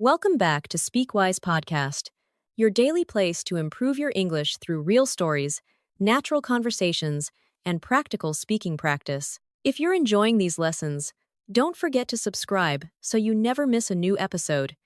Welcome back to SpeakWise Podcast, your daily place to improve your English through real stories, natural conversations, and practical speaking practice. If you're enjoying these lessons, don't forget to subscribe so you never miss a new episode.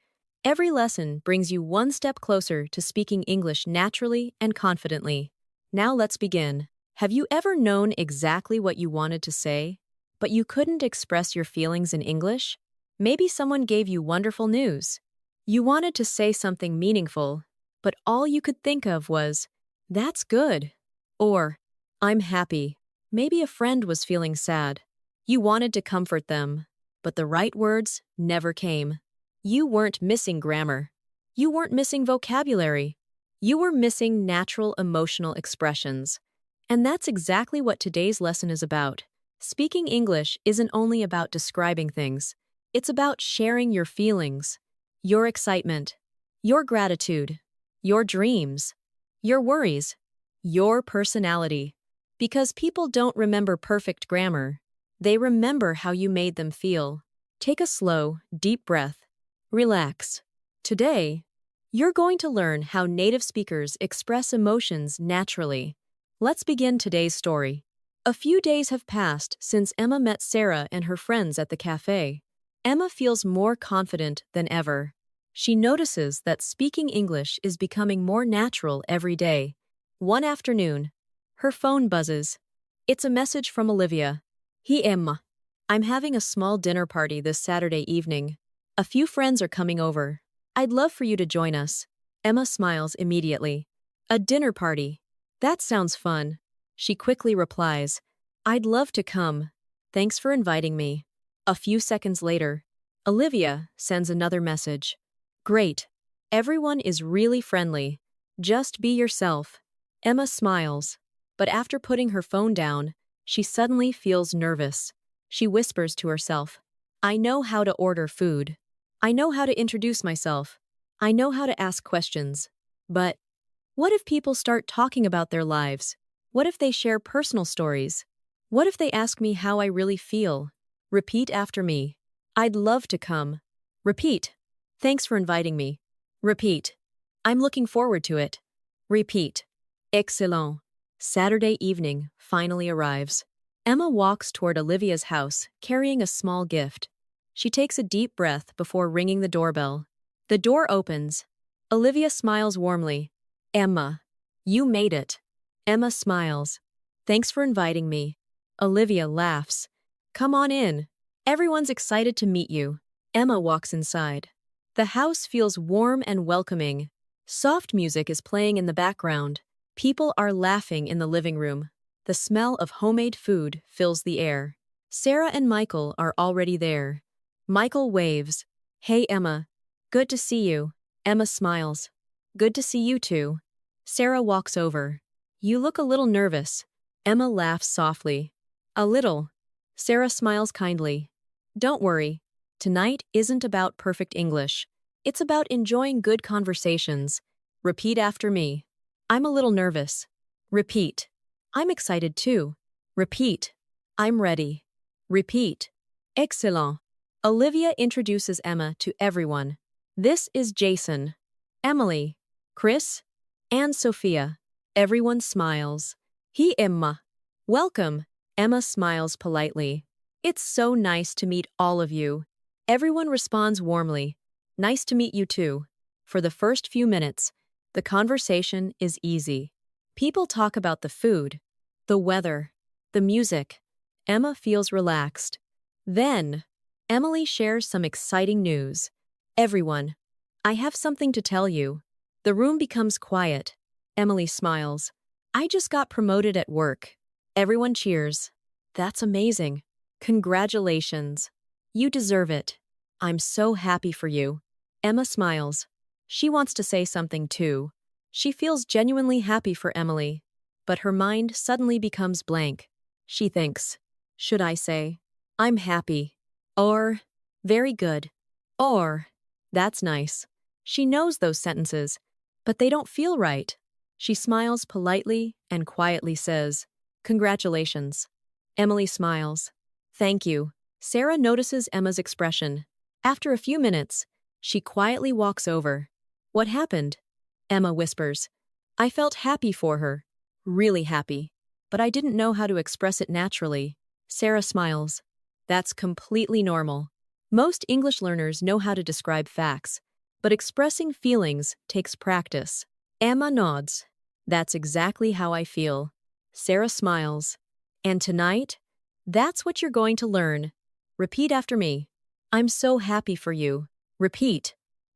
Every lesson brings you one step closer to speaking English naturally and confidently. Now let's begin. Have you ever known exactly what you wanted to say, but you couldn't express your feelings in English? Maybe someone gave you wonderful news. You wanted to say something meaningful, but all you could think of was, "That's good," or "I'm happy." Maybe a friend was feeling sad. You wanted to comfort them, but the right words never came. You weren't missing grammar. You weren't missing vocabulary. You were missing natural emotional expressions. And that's exactly what today's lesson is about. Speaking English isn't only about describing things. It's about sharing your feelings, your excitement, your gratitude, your dreams, your worries, your personality. Because people don't remember perfect grammar, they remember how you made them feel. Take a slow, deep breath. Relax. Today, you're going to learn how native speakers express emotions naturally. Let's begin today's story. A few days have passed since Emma met Sarah and her friends at the cafe. Emma feels more confident than ever. She notices that speaking English is becoming more natural every day. One afternoon, her phone buzzes. It's a message from Olivia. "Hey Emma, I'm having a small dinner party this Saturday evening. A few friends are coming over. I'd love for you to join us." Emma smiles immediately. "A dinner party? That sounds fun." She quickly replies, "I'd love to come. Thanks for inviting me." A few seconds later, Olivia sends another message. "Great. Everyone is really friendly. Just be yourself." Emma smiles, but after putting her phone down, she suddenly feels nervous. She whispers to herself, "I know how to order food. I know how to introduce myself. I know how to ask questions. But what if people start talking about their lives? What if they share personal stories? What if they ask me how I really feel?" Repeat after me. "I'd love to come." Repeat. "Thanks for inviting me." Repeat. "I'm looking forward to it." Repeat. Excellent. Saturday evening finally arrives. Emma walks toward Olivia's house, carrying a small gift. She takes a deep breath before ringing the doorbell. The door opens. Olivia smiles warmly. "Emma, you made it." Emma smiles. "Thanks for inviting me." Olivia laughs. "Come on in. Everyone's excited to meet you." Emma walks inside. The house feels warm and welcoming. Soft music is playing in the background. People are laughing in the living room. The smell of homemade food fills the air. Sarah and Michael are already there. Michael waves. "Hey Emma. Good to see you." Emma smiles. "Good to see you too." Sarah walks over. "You look a little nervous." Emma laughs softly. "A little." Sarah smiles kindly. "Don't worry. Tonight isn't about perfect English. It's about enjoying good conversations." Repeat after me. "I'm a little nervous." Repeat. "I'm excited too." Repeat. "I'm ready." Repeat. Excellent. Olivia introduces Emma to everyone. "This is Jason, Emily, Chris, and Sophia." Everyone smiles. "Hey Emma. Welcome." Emma smiles politely. "It's so nice to meet all of you." Everyone responds warmly. "Nice to meet you too." For the first few minutes, the conversation is easy. People talk about the food, the weather, the music. Emma feels relaxed. Then, Emily shares some exciting news. "Everyone, I have something to tell you." The room becomes quiet. Emily smiles. "I just got promoted at work." Everyone cheers. "That's amazing. Congratulations. You deserve it. I'm so happy for you." Emma smiles. She wants to say something too. She feels genuinely happy for Emily, but her mind suddenly becomes blank. She thinks, should I say, "I'm happy," or "very good," or "that's nice"? She knows those sentences, but they don't feel right. She smiles politely and quietly says, "Congratulations." Emily smiles. "Thank you." Sarah notices Emma's expression. After a few minutes, She quietly walks over. What happened? Emma whispers. I felt happy for her. Really happy. But I didn't know how to express it naturally. Sarah smiles. That's completely normal. Most English learners know how to describe facts, but expressing feelings takes practice. Emma nods. That's exactly how I feel. Sarah smiles. And tonight? That's what you're going to learn. Repeat after me. I'm so happy for you. Repeat.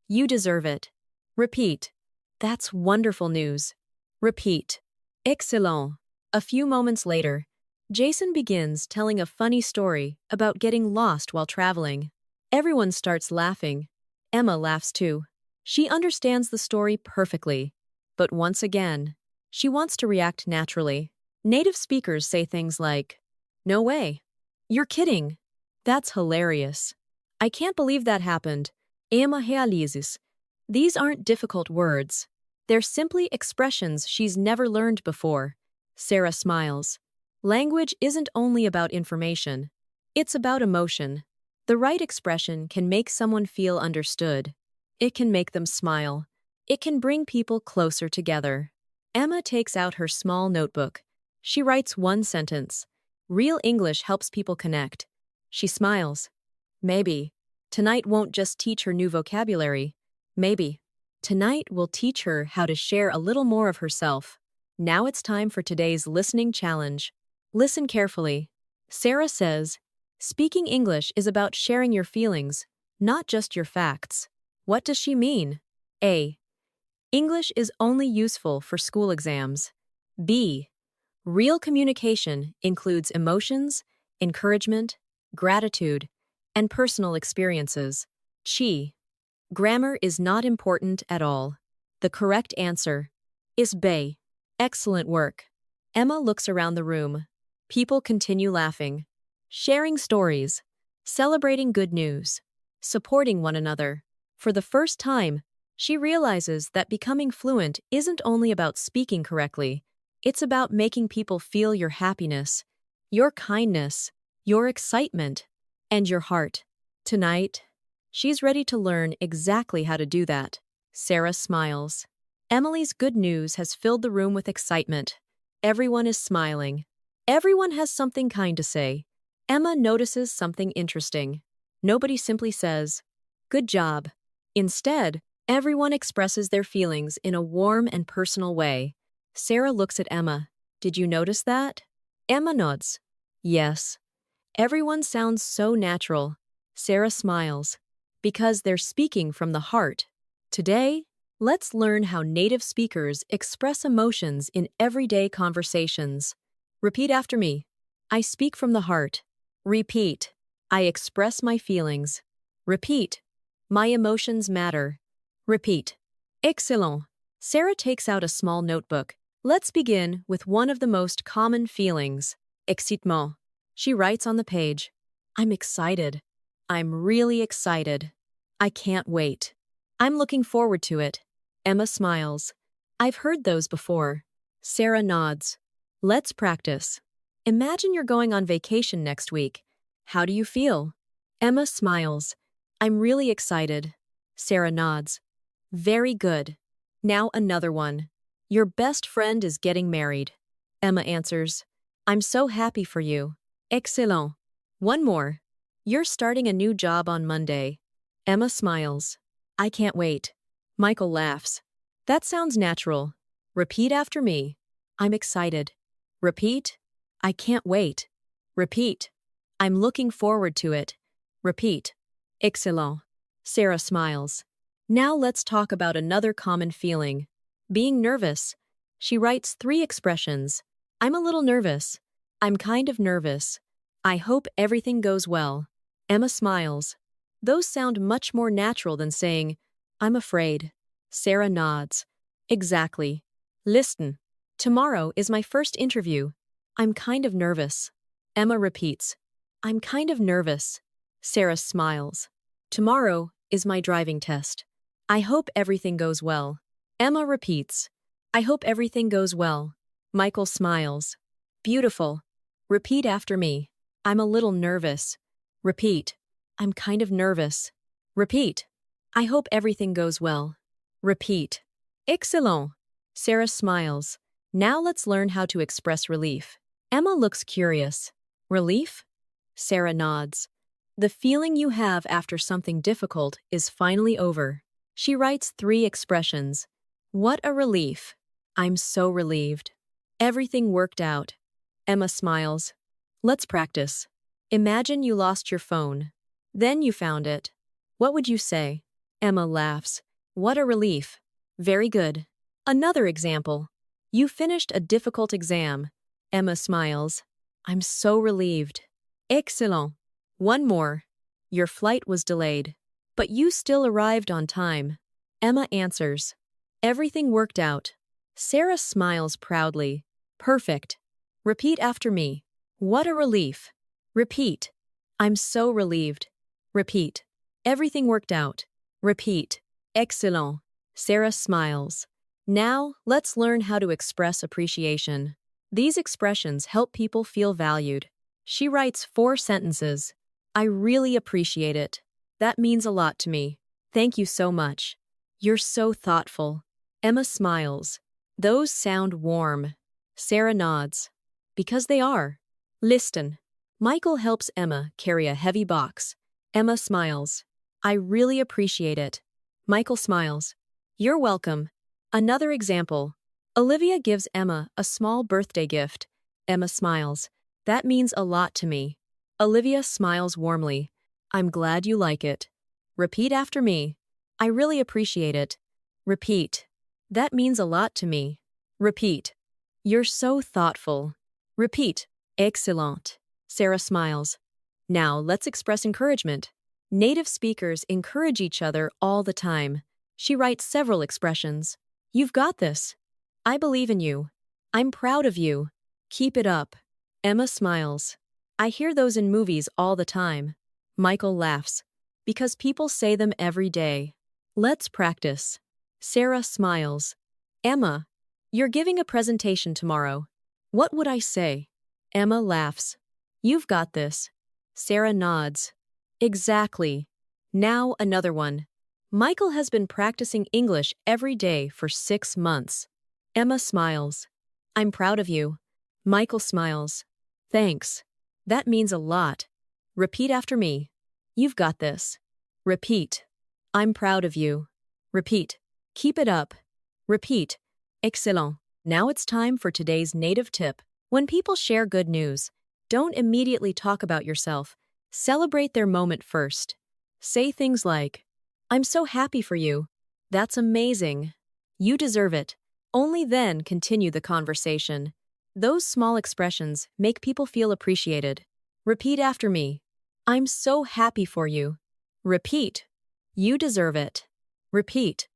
You deserve it. Repeat. That's wonderful news. Repeat. Excellent. A few moments later, Jason begins telling a funny story about getting lost while traveling. Everyone starts laughing. Emma laughs too. She understands the story perfectly. But once again, she wants to react naturally. Native speakers say things like, no way. You're kidding. That's hilarious. I can't believe that happened. Emma realizes. These aren't difficult words. They're simply expressions she's never learned before. Sarah smiles. Language isn't only about information. It's about emotion. The right expression can make someone feel understood. It can make them smile. It can bring people closer together. Emma takes out her small notebook. She writes one sentence. Real English helps people connect. She smiles. Maybe. Tonight won't just teach her new vocabulary. Maybe. Tonight will teach her how to share a little more of herself. Now it's time for today's listening challenge. Listen carefully. Sarah says, speaking English is about sharing your feelings, not just your facts. What does she mean? A. English is only useful for school exams. B. Real communication includes emotions, encouragement, gratitude, and personal experiences. C. Grammar is not important at all. The correct answer is B. Excellent work. Emma looks around the room. People continue laughing, sharing stories, celebrating good news, supporting one another. For the first time, she realizes that becoming fluent isn't only about speaking correctly, it's about making people feel your happiness, your kindness, your excitement, and your heart. Tonight, she's ready to learn exactly how to do that. Sarah smiles. Emily's good news has filled the room with excitement. Everyone is smiling. Everyone has something kind to say. Emma notices something interesting. Nobody simply says, good job. Instead, everyone expresses their feelings in a warm and personal way. Sarah looks at Emma. Did you notice that? Emma nods. Yes. Everyone sounds so natural. Sarah smiles. Because they're speaking from the heart. Today, let's learn how native speakers express emotions in everyday conversations. Repeat after me. I speak from the heart. Repeat. I express my feelings. Repeat. My emotions matter. Repeat. Excellent. Sarah takes out a small notebook. Let's begin with one of the most common feelings, excitement. She writes on the page, I'm excited. I'm really excited. I can't wait. I'm looking forward to it. Emma smiles. I've heard those before. Sarah nods. Let's practice. Imagine you're going on vacation next week. How do you feel? Emma smiles. I'm really excited. Sarah nods. Very good. Now another one. Your best friend is getting married. Emma answers. I'm so happy for you. Excellent. One more. You're starting a new job on Monday. Emma smiles. I can't wait. Michael laughs. That sounds natural. Repeat after me. I'm excited. Repeat. I can't wait. Repeat. I'm looking forward to it. Repeat. Excellent. Sarah smiles. Now let's talk about another common feeling. Being nervous. She writes 3 expressions. I'm a little nervous. I'm kind of nervous. I hope everything goes well. Emma smiles. Those sound much more natural than saying, I'm afraid. Sarah nods. Exactly. Listen. Tomorrow is my first interview. I'm kind of nervous. Emma repeats. I'm kind of nervous. Sarah smiles. Tomorrow is my driving test. I hope everything goes well. Emma repeats. I hope everything goes well. Michael smiles. Beautiful. Repeat after me. I'm a little nervous. Repeat. I'm kind of nervous. Repeat. I hope everything goes well. Repeat. Excellent. Sarah smiles. Now let's learn how to express relief. Emma looks curious. Relief? Sarah nods. The feeling you have after something difficult is finally over. She writes 3 expressions. What a relief. I'm so relieved. Everything worked out. Emma smiles. Let's practice. Imagine you lost your phone. Then you found it. What would you say? Emma laughs. What a relief. Very good. Another example. You finished a difficult exam. Emma smiles. I'm so relieved. Excellent. One more. Your flight was delayed. But you still arrived on time. Emma answers. Everything worked out. Sarah smiles proudly. Perfect. Repeat after me. What a relief. Repeat. I'm so relieved. Repeat. Everything worked out. Repeat. Excellent. Sarah smiles. Now, let's learn how to express appreciation. These expressions help people feel valued. She writes 4 sentences. I really appreciate it. That means a lot to me. Thank you so much. You're so thoughtful. Emma smiles. Those sound warm. Sarah nods. Because they are. Listen. Michael helps Emma carry a heavy box. Emma smiles. I really appreciate it. Michael smiles. You're welcome. Another example. Olivia gives Emma a small birthday gift. Emma smiles. That means a lot to me. Olivia smiles warmly. I'm glad you like it. Repeat after me. I really appreciate it. Repeat. That means a lot to me. Repeat. You're so thoughtful. Repeat. Excellent. Sarah smiles. Now let's express encouragement. Native speakers encourage each other all the time. She writes several expressions. You've got this. I believe in you. I'm proud of you. Keep it up. Emma smiles. I hear those in movies all the time. Michael laughs. Because people say them every day. Let's practice. Sarah smiles. Emma, you're giving a presentation tomorrow. What would I say? Emma laughs. You've got this. Sarah nods. Exactly. Now another one. Michael has been practicing English every day for 6 months. Emma smiles. I'm proud of you. Michael smiles. Thanks. That means a lot. Repeat after me. You've got this. Repeat. I'm proud of you. Repeat. Keep it up. Repeat. Excellent. Now it's time for today's native tip. When people share good news, don't immediately talk about yourself. Celebrate their moment first. Say things like, I'm so happy for you. That's amazing. You deserve it. Only then continue the conversation. Those small expressions make people feel appreciated. Repeat after me. I'm so happy for you. Repeat. You deserve it. Repeat.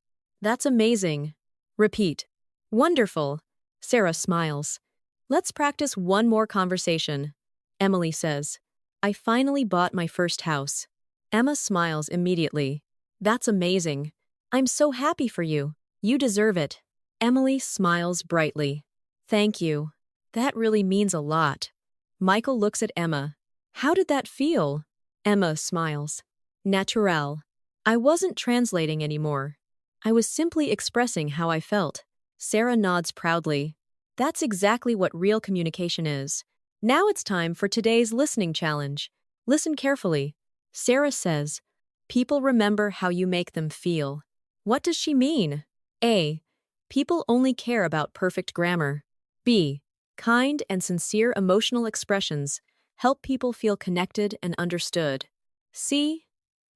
That's amazing. Repeat. Wonderful. Sarah smiles. Let's practice one more conversation. Emily says, I finally bought my first house. Emma smiles immediately. That's amazing. I'm so happy for you. You deserve it. Emily smiles brightly. Thank you. That really means a lot. Michael looks at Emma. How did that feel? Emma smiles. Naturel. I wasn't translating anymore. I was simply expressing how I felt. Sarah nods proudly. That's exactly what real communication is. Now it's time for today's listening challenge. Listen carefully. Sarah says, people remember how you make them feel. What does she mean? A. People only care about perfect grammar. B. Kind and sincere emotional expressions help people feel connected and understood. C.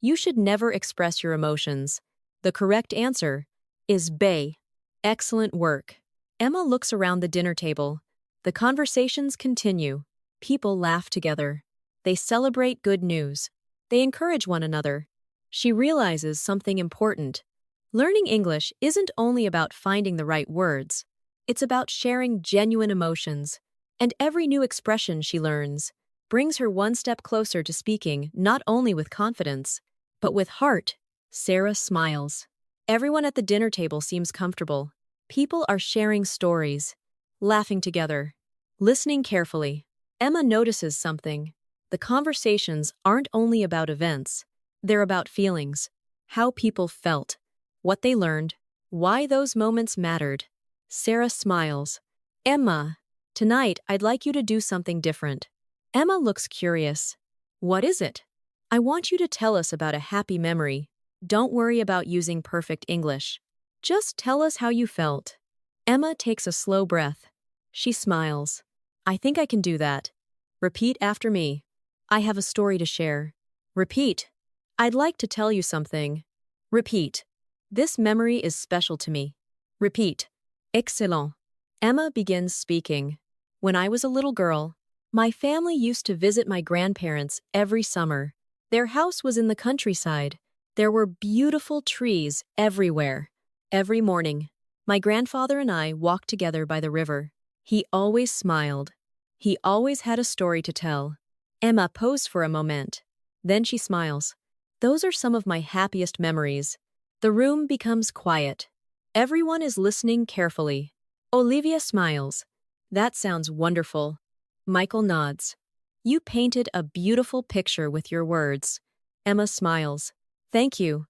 You should never express your emotions. The correct answer is B. Excellent work. Emma looks around the dinner table. The conversations continue. People laugh together. They celebrate good news. They encourage one another. She realizes something important. Learning English isn't only about finding the right words. It's about sharing genuine emotions. And every new expression she learns brings her one step closer to speaking not only with confidence, but with heart. Sarah smiles. Everyone at the dinner table seems comfortable. People are sharing stories, laughing together, listening carefully. Emma notices something. The conversations aren't only about events. They're about feelings. how people felt, what they learned, why those moments mattered. Sarah smiles. Emma, tonight I'd like you to do something different. Emma looks curious. What is it? I want you to tell us about a happy memory. Don't worry about using perfect English. Just tell us how you felt. Emma takes a slow breath. She smiles. I think I can do that. Repeat after me. I have a story to share. Repeat. I'd like to tell you something. Repeat. This memory is special to me. Repeat. Excellent. Emma begins speaking. When I was a little girl, my family used to visit my grandparents every summer. Their house was in the countryside. There were beautiful trees everywhere. Every morning, my grandfather and I walked together by the river. He always smiled. He always had a story to tell. Emma posed for a moment. Then she smiles. Those are some of my happiest memories. The room becomes quiet. Everyone is listening carefully. Olivia smiles. That sounds wonderful. Michael nods. You painted a beautiful picture with your words. Emma smiles. Thank you.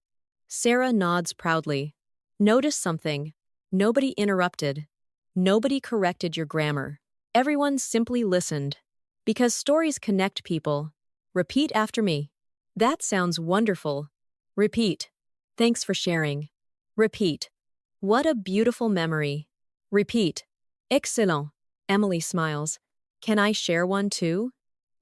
Sarah nods proudly. Notice something. Nobody interrupted. Nobody corrected your grammar. Everyone simply listened. Because stories connect people. Repeat after me. That sounds wonderful. Repeat. Thanks for sharing. Repeat. What a beautiful memory. Repeat. Excellent. Emily smiles. Can I share one too?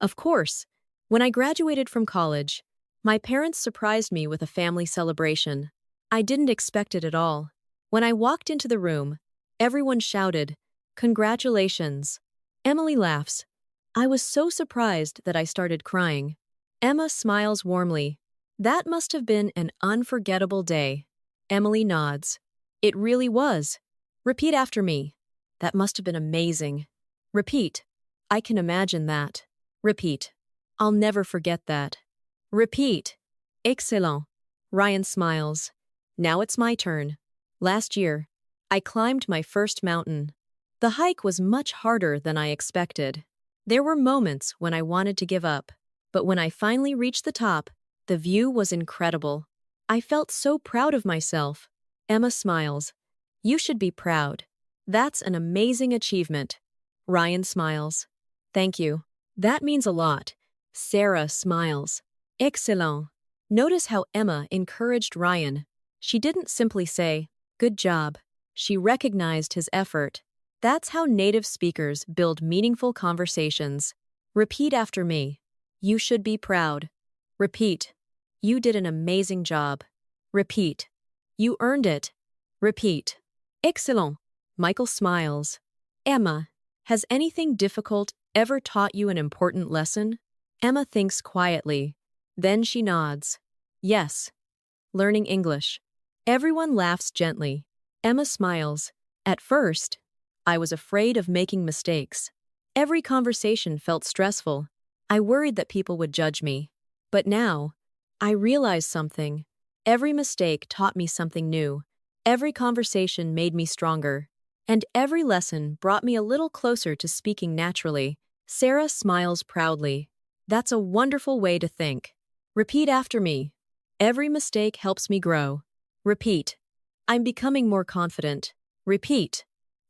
Of course. When I graduated from college, my parents surprised me with a family celebration. I didn't expect it at all. When I walked into the room, everyone shouted, "Congratulations." Emily laughs. I was so surprised that I started crying. Emma smiles warmly. That must have been an unforgettable day. Emily nods. It really was. Repeat after me. That must have been amazing. Repeat. I can imagine that. Repeat. I'll never forget that. Repeat. Excellent. Ryan smiles. Now it's my turn. Last year, I climbed my first mountain. The hike was much harder than I expected. There were moments when I wanted to give up, but when I finally reached the top, the view was incredible. I felt so proud of myself. Emma smiles. You should be proud. That's an amazing achievement. Ryan smiles. Thank you. That means a lot. Sarah smiles. Excellent. Notice how Emma encouraged Ryan. She didn't simply say, "Good job." She recognized his effort. That's how native speakers build meaningful conversations. Repeat after me. You should be proud. Repeat. You did an amazing job. Repeat. You earned it. Repeat. Excellent. Michael smiles. Emma, has anything difficult ever taught you an important lesson? Emma thinks quietly. Then she nods. Yes. Learning English. Everyone laughs gently. Emma smiles. At first, I was afraid of making mistakes. Every conversation felt stressful. I worried that people would judge me. But now, I realize something. Every mistake taught me something new. Every conversation made me stronger. And every lesson brought me a little closer to speaking naturally. Sarah smiles proudly. That's a wonderful way to think. Repeat after me. Every mistake helps me grow. Repeat. I'm becoming more confident. Repeat.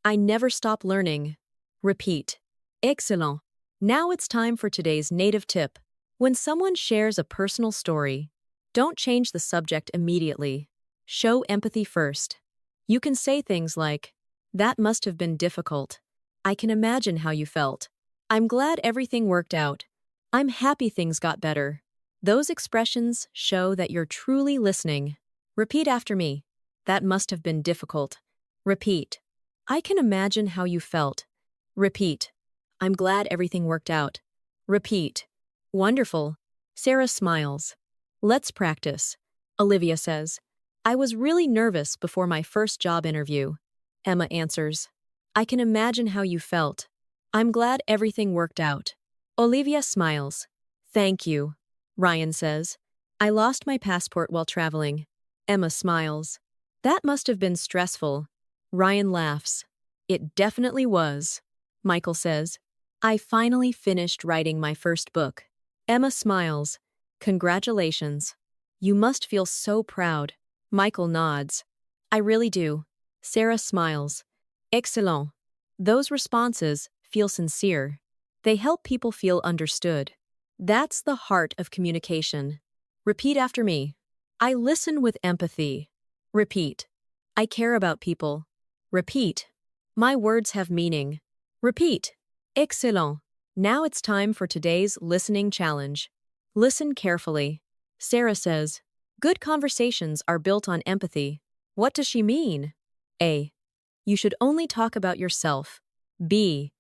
I never stop learning. Repeat. Excellent. Now it's time for today's native tip. When someone shares a personal story, don't change the subject immediately. Show empathy first. You can say things like, "That must have been difficult. I can imagine how you felt. I'm glad everything worked out. I'm happy things got better." Those expressions show that you're truly listening. Repeat after me. That must have been difficult. Repeat. I can imagine how you felt. Repeat. I'm glad everything worked out. Repeat. Wonderful. Sarah smiles. Let's practice. Olivia says, I was really nervous before my first job interview. Emma answers, I can imagine how you felt. I'm glad everything worked out. Olivia smiles. Thank you. Ryan says, I lost my passport while traveling. Emma smiles. That must have been stressful. Ryan laughs. It definitely was. Michael says, I finally finished writing my first book. Emma smiles. Congratulations. You must feel so proud. Michael nods. I really do. Sarah smiles. Excellent. Those responses feel sincere. They help people feel understood. That's the heart of communication. Repeat after me. I listen with empathy. Repeat. I care about people. Repeat. My words have meaning. Repeat. Excellent. Now it's time for today's listening challenge. Listen carefully. Sarah says, good conversations are built on empathy. What does she mean? A. You should only talk about yourself. B.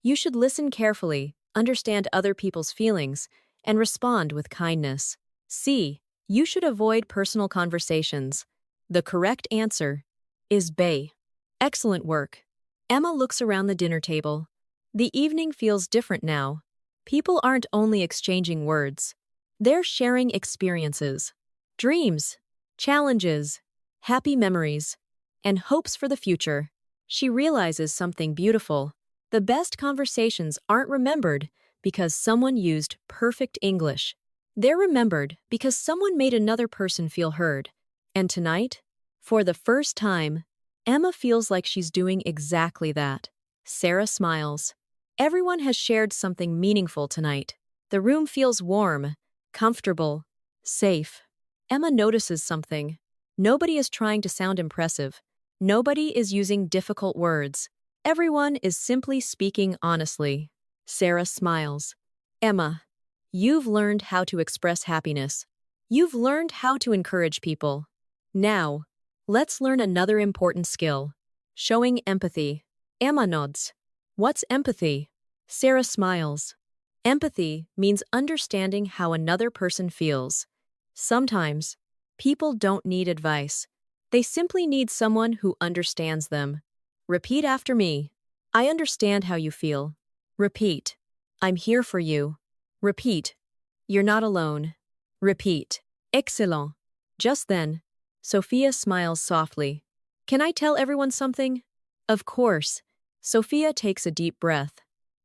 You should listen carefully, understand other people's feelings, and respond with kindness. C. You should avoid personal conversations. The correct answer is B. Excellent work. Emma looks around the dinner table. The evening feels different now. People aren't only exchanging words. They're sharing experiences, dreams, challenges, happy memories, and hopes for the future. She realizes something beautiful. The best conversations aren't remembered because someone used perfect English. They're remembered because someone made another person feel heard. And tonight, for the first time, Emma feels like she's doing exactly that. Sarah smiles. Everyone has shared something meaningful tonight. The room feels warm, comfortable, safe. Emma notices something. Nobody is trying to sound impressive. Nobody is using difficult words. Everyone is simply speaking honestly. Sarah smiles. Emma, you've learned how to express happiness. You've learned how to encourage people. Now, let's learn another important skill. Showing empathy. Emma nods. What's empathy? Sarah smiles. Empathy means understanding how another person feels. Sometimes, people don't need advice. They simply need someone who understands them. Repeat after me. I understand how you feel. Repeat. I'm here for you. Repeat. You're not alone. Repeat. Excellent. Just then, Sophia smiles softly. Can I tell everyone something? Of course. Sophia takes a deep breath.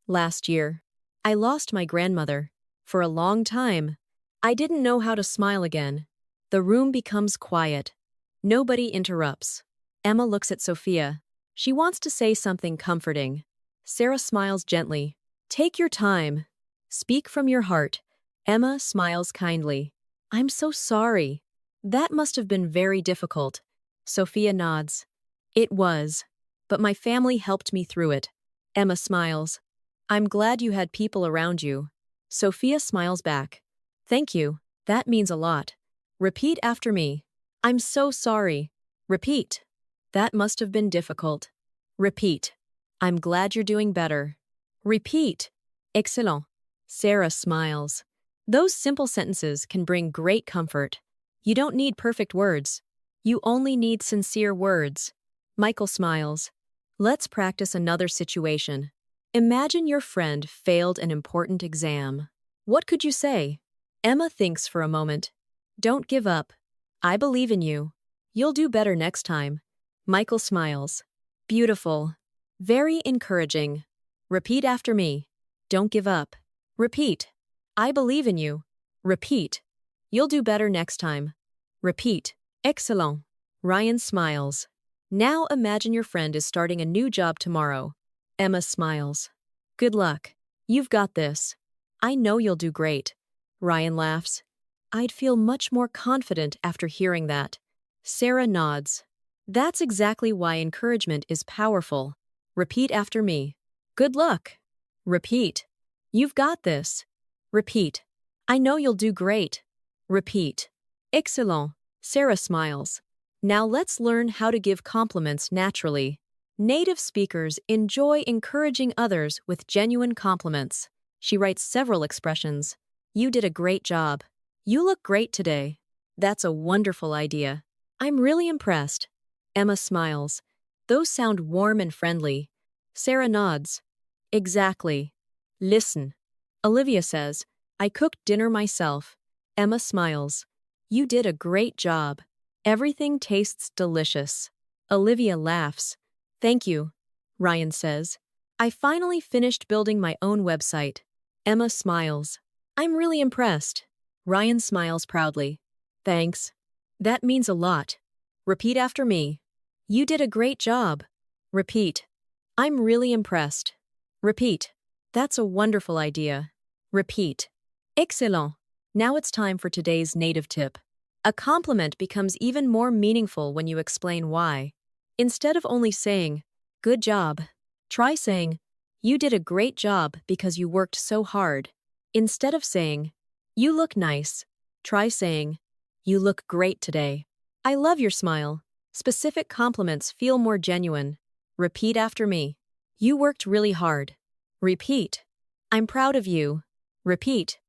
Last year, I lost my grandmother. For a long time, I didn't know how to smile again. The room becomes quiet. Nobody interrupts. Emma looks at Sophia. She wants to say something comforting. Sarah smiles gently. Take your time. Speak from your heart. Emma smiles kindly. I'm so sorry. That must have been very difficult. Sophia nods. It was. But my family helped me through it. Emma smiles. I'm glad you had people around you. Sophia smiles back. Thank you. That means a lot. Repeat after me. I'm so sorry. Repeat. That must have been difficult. Repeat. I'm glad you're doing better. Repeat. Excellent. Sarah smiles. Those simple sentences can bring great comfort. You don't need perfect words. You only need sincere words. Michael smiles. Let's practice another situation. Imagine your friend failed an important exam. What could you say? Emma thinks for a moment. Don't give up. I believe in you. You'll do better next time. Michael smiles. Beautiful. Very encouraging. Repeat after me. Don't give up. Repeat. I believe in you. Repeat. You'll do better next time. Repeat. Excellent. Ryan smiles. Now imagine your friend is starting a new job tomorrow. Emma smiles. Good luck. You've got this. I know you'll do great. Ryan laughs. I'd feel much more confident after hearing that. Sarah nods. That's exactly why encouragement is powerful. Repeat after me. Good luck. Repeat. You've got this. Repeat. I know you'll do great. Repeat. Excellent. Sarah smiles. Now let's learn how to give compliments naturally. Native speakers enjoy encouraging others with genuine compliments. She writes several expressions. You did a great job. You look great today. That's a wonderful idea. I'm really impressed. Emma smiles. Those sound warm and friendly. Sarah nods. Exactly. Listen. Olivia says, I cooked dinner myself. Emma smiles. You did a great job. Everything tastes delicious. Olivia laughs. Thank you. Ryan says. I finally finished building my own website. Emma smiles. I'm really impressed. Ryan smiles proudly. Thanks. That means a lot. Repeat after me. You did a great job. Repeat. I'm really impressed. Repeat. That's a wonderful idea. Repeat. Excellent. Now it's time for today's native tip. A compliment becomes even more meaningful when you explain why. Instead of only saying, good job, try saying, you did a great job because you worked so hard. Instead of saying, you look nice, try saying, you look great today. I love your smile. Specific compliments feel more genuine. Repeat after me. You worked really hard. Repeat. I'm proud of you. Repeat.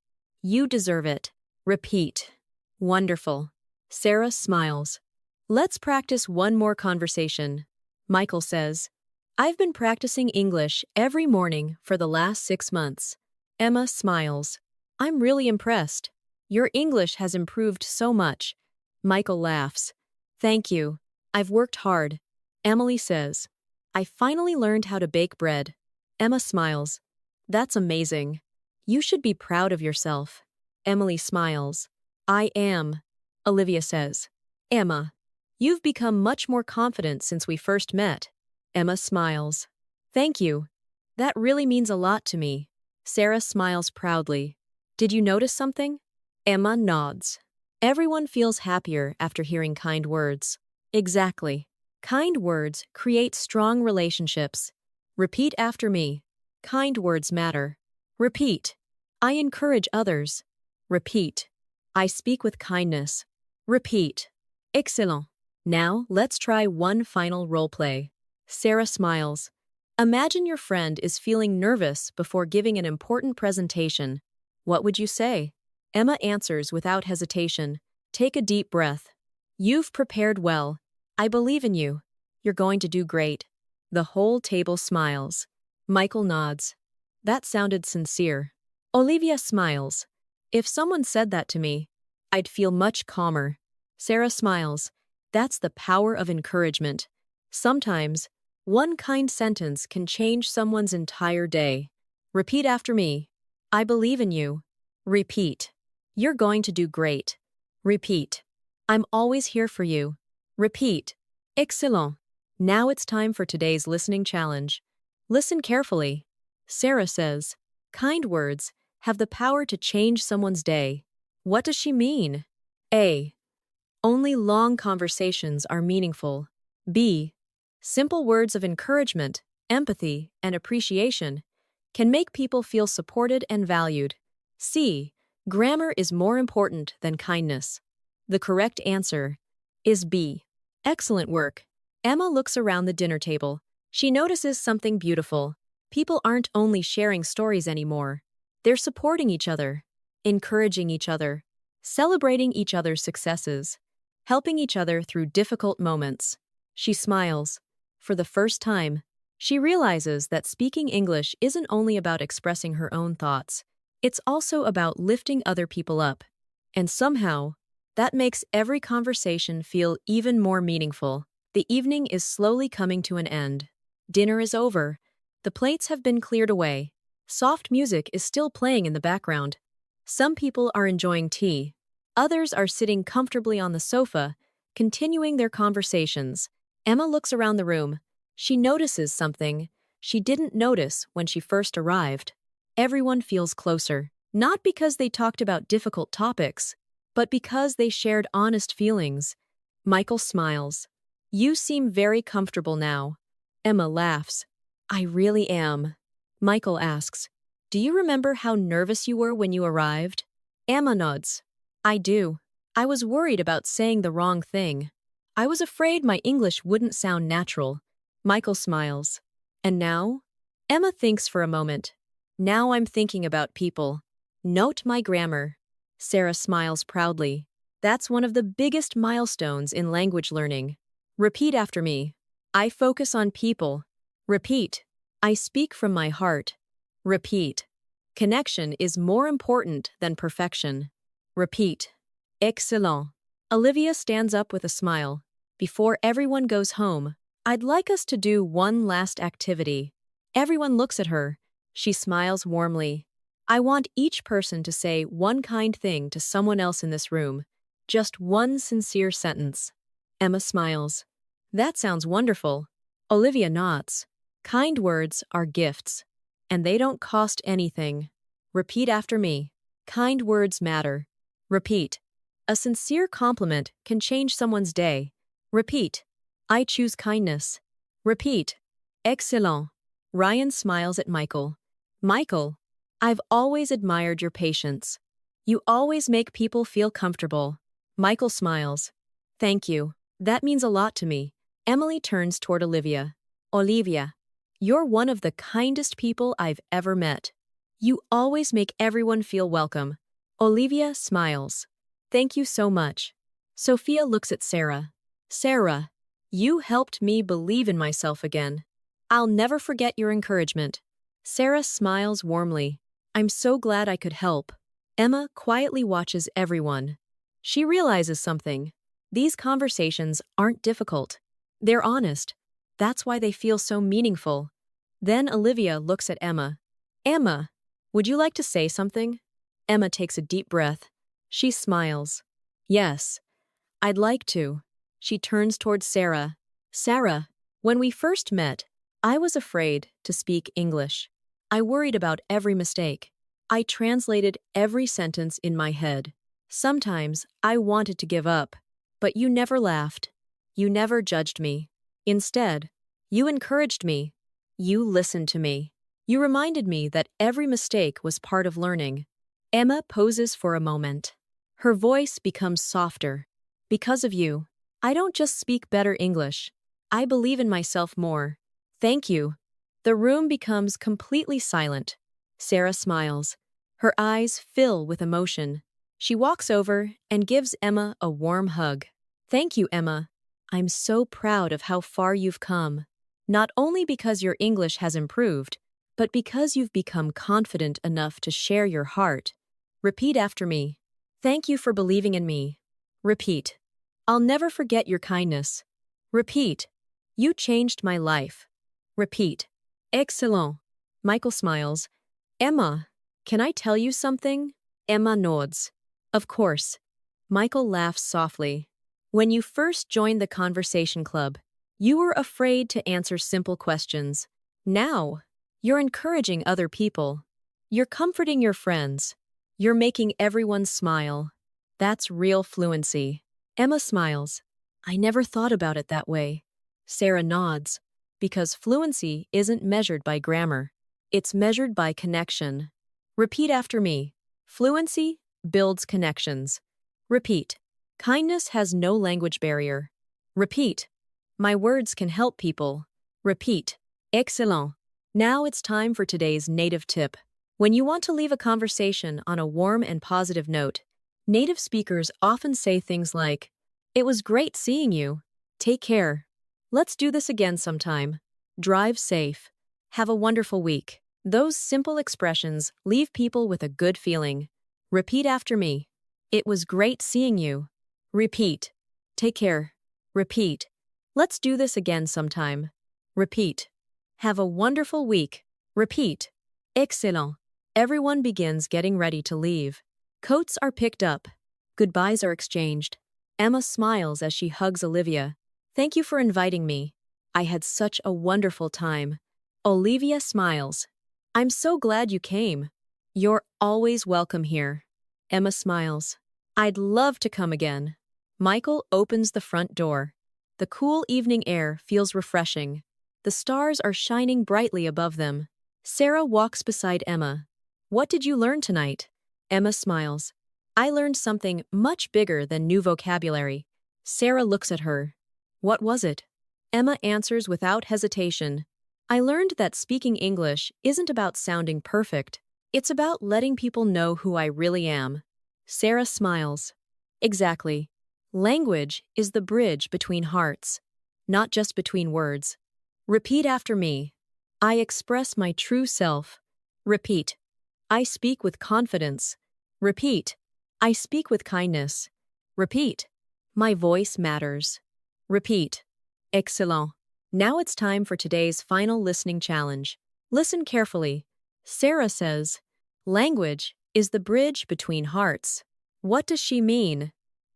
You deserve it. Repeat. Wonderful. Sarah smiles. Let's practice one more conversation. Michael says, I've been practicing English every morning for the last 6 months. Emma smiles. I'm really impressed. Your English has improved so much. Michael laughs. Thank you. I've worked hard. Emily says, I finally learned how to bake bread. Emma smiles. That's amazing. You should be proud of yourself. Emily smiles. I am. Olivia says. Emma, you've become much more confident since we first met. Emma smiles. Thank you. That really means a lot to me. Sarah smiles proudly. Did you notice something? Emma nods. Everyone feels happier after hearing kind words. Exactly. Kind words create strong relationships. Repeat after me. Kind words matter. Repeat. I encourage others. Repeat. I speak with kindness. Repeat. Excellent. Now, let's try one final role play. Sarah smiles. Imagine your friend is feeling nervous before giving an important presentation. What would you say? Emma answers without hesitation. Take a deep breath. You've prepared well. I believe in you. You're going to do great. The whole table smiles. Michael nods. That sounded sincere. Olivia smiles. If someone said that to me, I'd feel much calmer. Sarah smiles. That's the power of encouragement. Sometimes, one kind sentence can change someone's entire day. Repeat after me. I believe in you. Repeat. You're going to do great. Repeat. I'm always here for you. Repeat. Excellent. Now it's time for today's listening challenge. Listen carefully. Sarah says, kind words have the power to change someone's day. What does she mean? A. Only long conversations are meaningful. B. Simple words of encouragement, empathy, and appreciation can make people feel supported and valued. C. Grammar is more important than kindness. The correct answer is B. Excellent work. Emma looks around the dinner table. She notices something beautiful. People aren't only sharing stories anymore. They're supporting each other, encouraging each other, celebrating each other's successes, helping each other through difficult moments. She smiles. For the first time, she realizes that speaking English isn't only about expressing her own thoughts. It's also about lifting other people up. And somehow, that makes every conversation feel even more meaningful. The evening is slowly coming to an end. Dinner is over. The plates have been cleared away. Soft music is still playing in the background. Some people are enjoying tea. Others are sitting comfortably on the sofa, continuing their conversations. Emma looks around the room. She notices something she didn't notice when she first arrived. Everyone feels closer, not because they talked about difficult topics, but because they shared honest feelings. Michael smiles. You seem very comfortable now. Emma laughs. I really am. Michael asks, do you remember how nervous you were when you arrived? Emma nods. I do. I was worried about saying the wrong thing. I was afraid my English wouldn't sound natural. Michael smiles. And now? Emma thinks for a moment. Now I'm thinking about people. Note my grammar. Sarah smiles proudly. That's one of the biggest milestones in language learning. Repeat after me. I focus on people. Repeat. I speak from my heart. Repeat. Connection is more important than perfection. Repeat. Excellent. Olivia stands up with a smile. Before everyone goes home, I'd like us to do one last activity. Everyone looks at her. She smiles warmly. I want each person to say one kind thing to someone else in this room. Just one sincere sentence. Emma smiles. That sounds wonderful. Olivia nods. Kind words are gifts, and they don't cost anything. Repeat after me. Kind words matter. Repeat. A sincere compliment can change someone's day. Repeat. I choose kindness. Repeat. Excellent. Ryan smiles at Michael. Michael, I've always admired your patience. You always make people feel comfortable. Michael smiles. Thank you. That means a lot to me. Emily turns toward Olivia. Olivia, you're one of the kindest people I've ever met. You always make everyone feel welcome. Olivia smiles. Thank you so much. Sophia looks at Sarah. Sarah, you helped me believe in myself again. I'll never forget your encouragement. Sarah smiles warmly. I'm so glad I could help. Emma quietly watches everyone. She realizes something. These conversations aren't difficult. They're honest. That's why they feel so meaningful. Then Olivia looks at Emma. Emma, would you like to say something? Emma takes a deep breath. She smiles. Yes, I'd like to. She turns towards Sarah. Sarah, when we first met, I was afraid to speak English. I worried about every mistake. I translated every sentence in my head. Sometimes I wanted to give up, but you never laughed. You never judged me. Instead, you encouraged me. You listened to me. You reminded me that every mistake was part of learning. Emma poses for a moment. Her voice becomes softer. Because of you, I don't just speak better English. I believe in myself more. Thank you. The room becomes completely silent. Sarah smiles. Her eyes fill with emotion. She walks over and gives Emma a warm hug. Thank you, Emma. I'm so proud of how far you've come. Not only because your English has improved, but because you've become confident enough to share your heart. Repeat after me. Thank you for believing in me. Repeat. I'll never forget your kindness. Repeat. You changed my life. Repeat. Excellent. Michael smiles. Emma, can I tell you something? Emma nods. Of course. Michael laughs softly. When you first joined the conversation club, you were afraid to answer simple questions. Now, you're encouraging other people. You're comforting your friends. You're making everyone smile. That's real fluency. Emma smiles. I never thought about it that way. Sarah nods. Because fluency isn't measured by grammar. It's measured by connection. Repeat after me. Fluency builds connections. Repeat. Kindness has no language barrier. Repeat. My words can help people. Repeat. Excellent. Now it's time for today's native tip. When you want to leave a conversation on a warm and positive note, native speakers often say things like, "It was great seeing you. Take care. Let's do this again sometime. Drive safe. Have a wonderful week." Those simple expressions leave people with a good feeling. Repeat after me. It was great seeing you. Repeat. Take care. Repeat. Let's do this again sometime. Repeat. Have a wonderful week. Repeat. Excellent. Everyone begins getting ready to leave. Coats are picked up. Goodbyes are exchanged. Emma smiles as she hugs Olivia. Thank you for inviting me. I had such a wonderful time. Olivia smiles. I'm so glad you came. You're always welcome here. Emma smiles. I'd love to come again. Michael opens the front door. The cool evening air feels refreshing. The stars are shining brightly above them. Sarah walks beside Emma. What did you learn tonight? Emma smiles. I learned something much bigger than new vocabulary. Sarah looks at her. What was it? Emma answers without hesitation. I learned that speaking English isn't about sounding perfect. It's about letting people know who I really am. Sarah smiles. Exactly. Language is the bridge between hearts, not just between words. Repeat after me. I express my true self. Repeat. I speak with confidence. Repeat. I speak with kindness. Repeat. My voice matters. Repeat. Excellent. Now it's time for today's final listening challenge. Listen carefully. Sarah says, language is the bridge between hearts. What does she mean?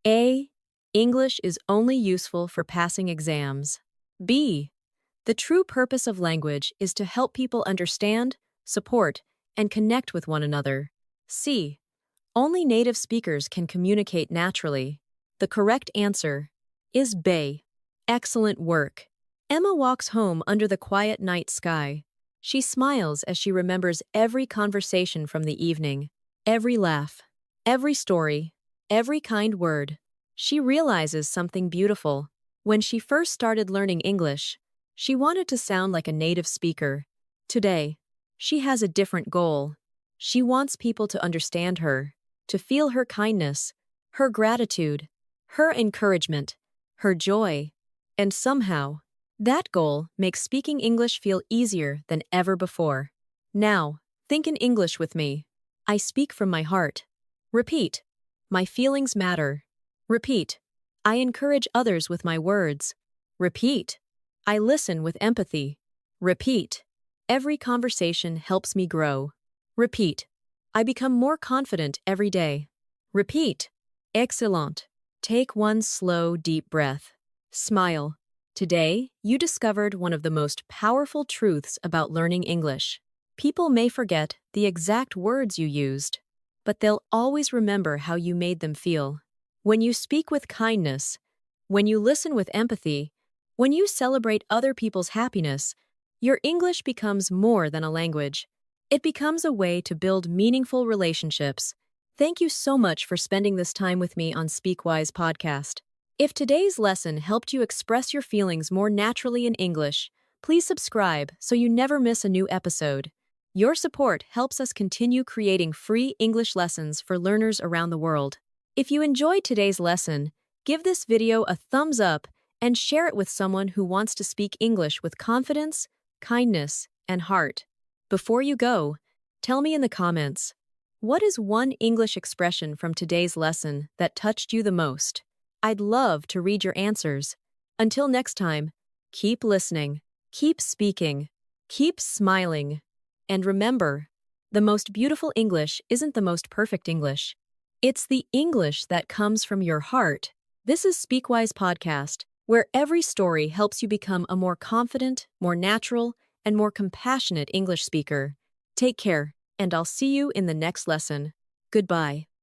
A. English is only useful for passing exams. B. The true purpose of language is to help people understand, support, and connect with one another. C. Only native speakers can communicate naturally. The correct answer is B. Excellent work. Emma walks home under the quiet night sky. She smiles as she remembers every conversation from the evening, every laugh, every story, every kind word. She realizes something beautiful. When she first started learning English, she wanted to sound like a native speaker. Today, she has a different goal. She wants people to understand her, to feel her kindness, her gratitude, her encouragement, her joy. And somehow, that goal makes speaking English feel easier than ever before. Now, think in English with me. I speak from my heart. Repeat. My feelings matter. Repeat. I encourage others with my words. Repeat. I listen with empathy. Repeat. Every conversation helps me grow. Repeat. I become more confident every day. Repeat. Excellent. Take one slow, deep breath. Smile. Today, you discovered one of the most powerful truths about learning English. People may forget the exact words you used, but they'll always remember how you made them feel. When you speak with kindness, when you listen with empathy, when you celebrate other people's happiness, your English becomes more than a language. It becomes a way to build meaningful relationships. Thank you so much for spending this time with me on SpeakWise Podcast. If today's lesson helped you express your feelings more naturally in English, please subscribe so you never miss a new episode. Your support helps us continue creating free English lessons for learners around the world. If you enjoyed today's lesson, give this video a thumbs up and share it with someone who wants to speak English with confidence, kindness, and heart. Before you go, tell me in the comments, what is one English expression from today's lesson that touched you the most? I'd love to read your answers. Until next time, keep listening, keep speaking, keep smiling. And remember, the most beautiful English isn't the most perfect English. It's the English that comes from your heart. This is SpeakWise Podcast, where every story helps you become a more confident, more natural, and more compassionate English speaker. Take care, and I'll see you in the next lesson. Goodbye.